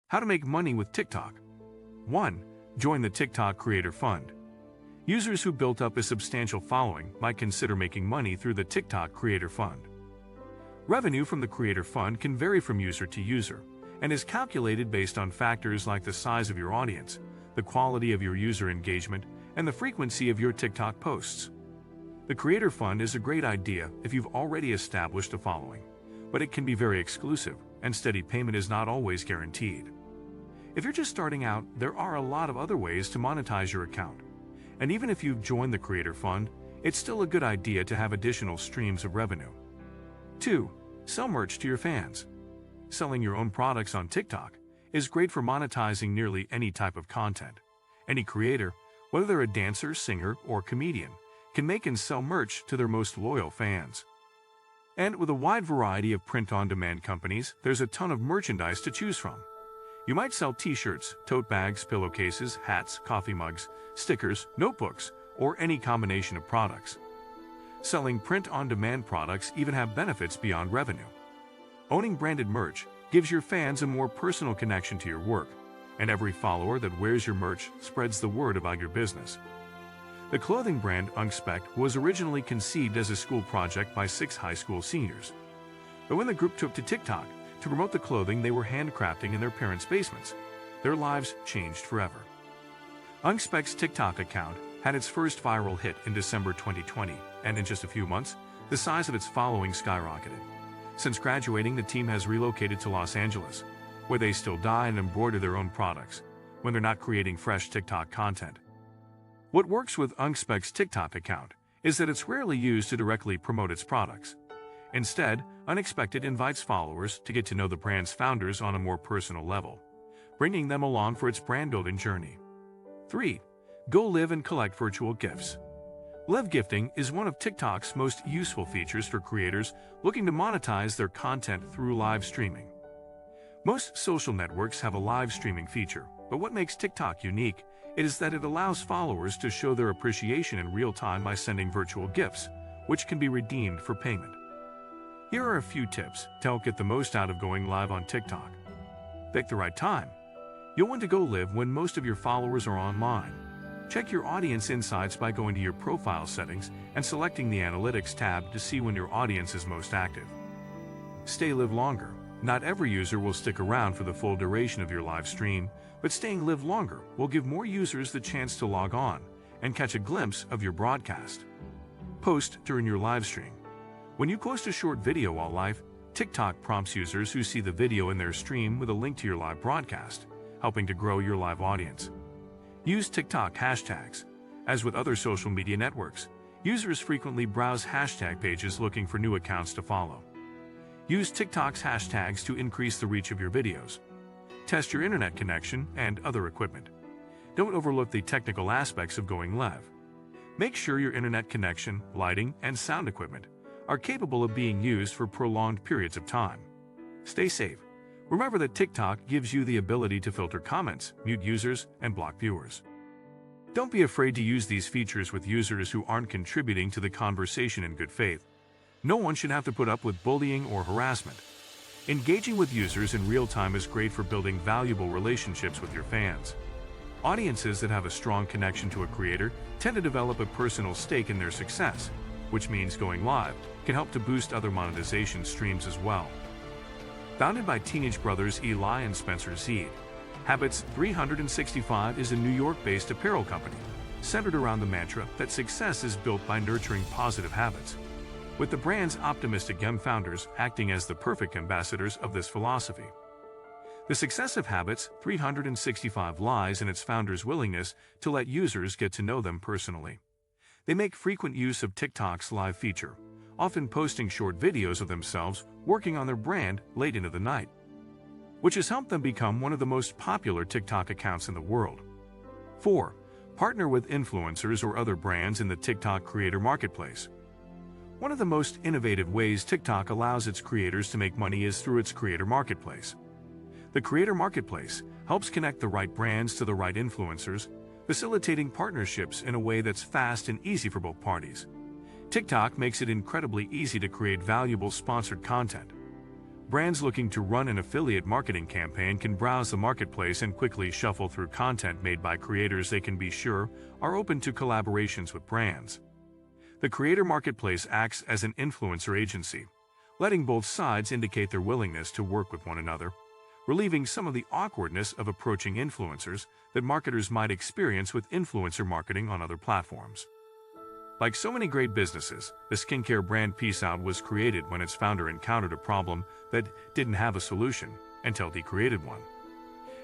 How to make money with TikTok. 1. Join the TikTok Creator Fund. Users who built up a substantial following might consider making money through the TikTok Creator Fund. Revenue from the Creator Fund can vary from user to user and is calculated based on factors like the size of your audience, the quality of your user engagement, and the frequency of your TikTok posts. The Creator Fund is a great idea if you've already established a following, but it can be very exclusive, and steady payment is not always guaranteed. If you're just starting out, there are a lot of other ways to monetize your account. And even if you've joined the Creator Fund, it's still a good idea to have additional streams of revenue. 2. Sell merch to your fans. Selling your own products on TikTok is great for monetizing nearly any type of content. Any creator, whether they're a dancer, singer, or comedian, can make and sell merch to their most loyal fans. And with a wide variety of print-on-demand companies, there's a ton of merchandise to choose from. You might sell t-shirts, tote bags, pillowcases, hats, coffee mugs, stickers, notebooks, or any combination of products. Selling print-on-demand products even have benefits beyond revenue. Owning branded merch gives your fans a more personal connection to your work, and every follower that wears your merch spreads the word about your business. The clothing brand Unspec was originally conceived as a school project by 6 high school seniors. But when the group took to TikTok to promote the clothing they were handcrafting in their parents' basements, their lives changed forever. Unspec's TikTok account had its first viral hit in December 2020, and in just a few months, the size of its following skyrocketed. Since graduating, the team has relocated to Los Angeles, where they still dye and embroider their own products when they're not creating fresh TikTok content. What works with Unspec's TikTok account is that it's rarely used to directly promote its products. Instead, Unexpected invites followers to get to know the brand's founders on a more personal level, bringing them along for its brand-building journey. 3. Go live and collect virtual gifts. Live gifting is one of TikTok's most useful features for creators looking to monetize their content through live streaming. Most social networks have a live streaming feature, but what makes TikTok unique is that it allows followers to show their appreciation in real time by sending virtual gifts, which can be redeemed for payment. Here are a few tips to help get the most out of going live on TikTok. Pick the right time. You'll want to go live when most of your followers are online. Check your audience insights by going to your profile settings and selecting the Analytics tab to see when your audience is most active. Stay live longer. Not every user will stick around for the full duration of your live stream, but staying live longer will give more users the chance to log on and catch a glimpse of your broadcast. Post during your live stream. When you post a short video while live, TikTok prompts users who see the video in their stream with a link to your live broadcast, helping to grow your live audience. Use TikTok hashtags. As with other social media networks, users frequently browse hashtag pages looking for new accounts to follow. Use TikTok's hashtags to increase the reach of your videos. Test your internet connection and other equipment. Don't overlook the technical aspects of going live. Make sure your internet connection, lighting, and sound equipment are capable of being used for prolonged periods of time. Stay safe. Remember that TikTok gives you the ability to filter comments, mute users, and block viewers. Don't be afraid to use these features with users who aren't contributing to the conversation in good faith. No one should have to put up with bullying or harassment. Engaging with users in real time is great for building valuable relationships with your fans. Audiences that have a strong connection to a creator tend to develop a personal stake in their success, which means going live can help to boost other monetization streams as well. Founded by teenage brothers Eli and Spencer Zeed, Habits 365 is a New York-based apparel company centered around the mantra that success is built by nurturing positive habits, with the brand's optimistic young founders acting as the perfect ambassadors of this philosophy. The success of Habits 365 lies in its founders' willingness to let users get to know them personally. They make frequent use of TikTok's live feature, often posting short videos of themselves working on their brand late into the night, which has helped them become one of the most popular TikTok accounts in the world. 4. Partner with influencers or other brands in the TikTok creator marketplace. One of the most innovative ways TikTok allows its creators to make money is through its creator marketplace. The creator marketplace helps connect the right brands to the right influencers, facilitating partnerships in a way that's fast and easy for both parties. TikTok makes it incredibly easy to create valuable sponsored content. Brands looking to run an affiliate marketing campaign can browse the marketplace and quickly shuffle through content made by creators they can be sure are open to collaborations with brands. The creator marketplace acts as an influencer agency, letting both sides indicate their willingness to work with one another, relieving some of the awkwardness of approaching influencers that marketers might experience with influencer marketing on other platforms. Like so many great businesses, the skincare brand Peace Out was created when its founder encountered a problem that didn't have a solution until he created one.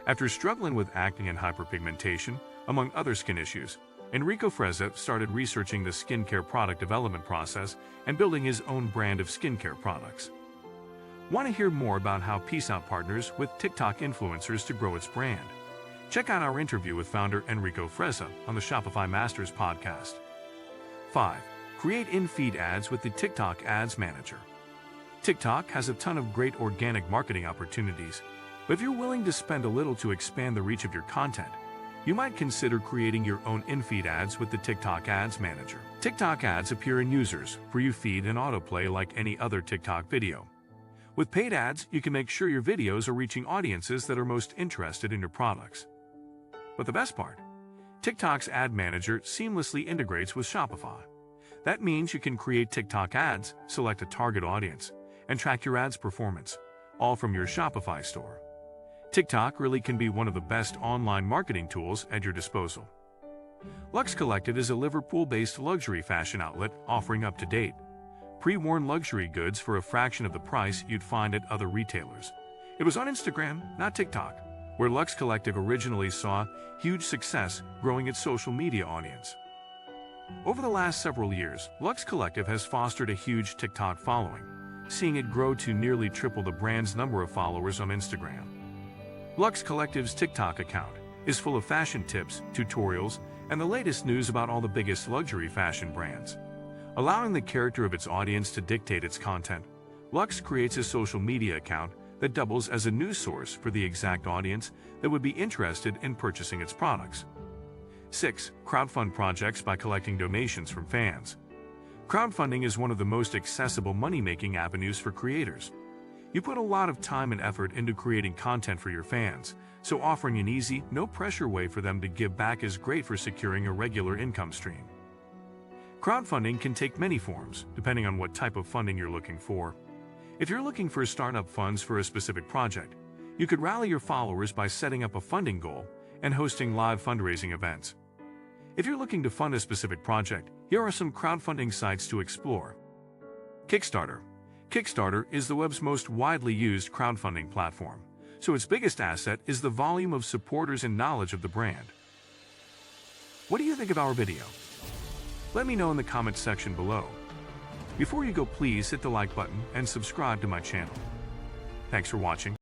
After struggling with acne and hyperpigmentation, among other skin issues, Enrico Frezza started researching the skincare product development process and building his own brand of skincare products. Want to hear more about how Peace Out partners with TikTok influencers to grow its brand? Check out our interview with founder Enrico Frezza on the Shopify Masters podcast. 5. Create in-feed ads with the TikTok Ads Manager. TikTok has a ton of great organic marketing opportunities, but if you're willing to spend a little to expand the reach of your content, you might consider creating your own in-feed ads with the TikTok Ads Manager. TikTok ads appear in users' For You feed and autoplay like any other TikTok video. With paid ads, you can make sure your videos are reaching audiences that are most interested in your products. But the best part? TikTok's Ad Manager seamlessly integrates with Shopify. That means you can create TikTok ads, select a target audience, and track your ads' performance, all from your Shopify store. TikTok really can be one of the best online marketing tools at your disposal. Luxe Collective is a Liverpool-based luxury fashion outlet offering up-to-date, pre-worn luxury goods for a fraction of the price you'd find at other retailers. It was on Instagram, not TikTok, where Luxe Collective originally saw huge success growing its social media audience. Over the last several years, Luxe Collective has fostered a huge TikTok following, seeing it grow to nearly triple the brand's number of followers on Instagram. Luxe Collective's TikTok account is full of fashion tips, tutorials, and the latest news about all the biggest luxury fashion brands. Allowing the character of its audience to dictate its content, Luxe creates a social media account that doubles as a news source for the exact audience that would be interested in purchasing its products. 6. Crowdfund projects by collecting donations from fans. Crowdfunding is one of the most accessible money-making avenues for creators. You put a lot of time and effort into creating content for your fans, so offering an easy, no-pressure way for them to give back is great for securing a regular income stream. Crowdfunding can take many forms, depending on what type of funding you're looking for. If you're looking for startup funds for a specific project, you could rally your followers by setting up a funding goal and hosting live fundraising events. If you're looking to fund a specific project, here are some crowdfunding sites to explore. Kickstarter. Kickstarter is the web's most widely used crowdfunding platform, so its biggest asset is the volume of supporters and knowledge of the brand. What do you think of our video? Let me know in the comments section below. Before you go, please hit the like button and subscribe to my channel. Thanks for watching.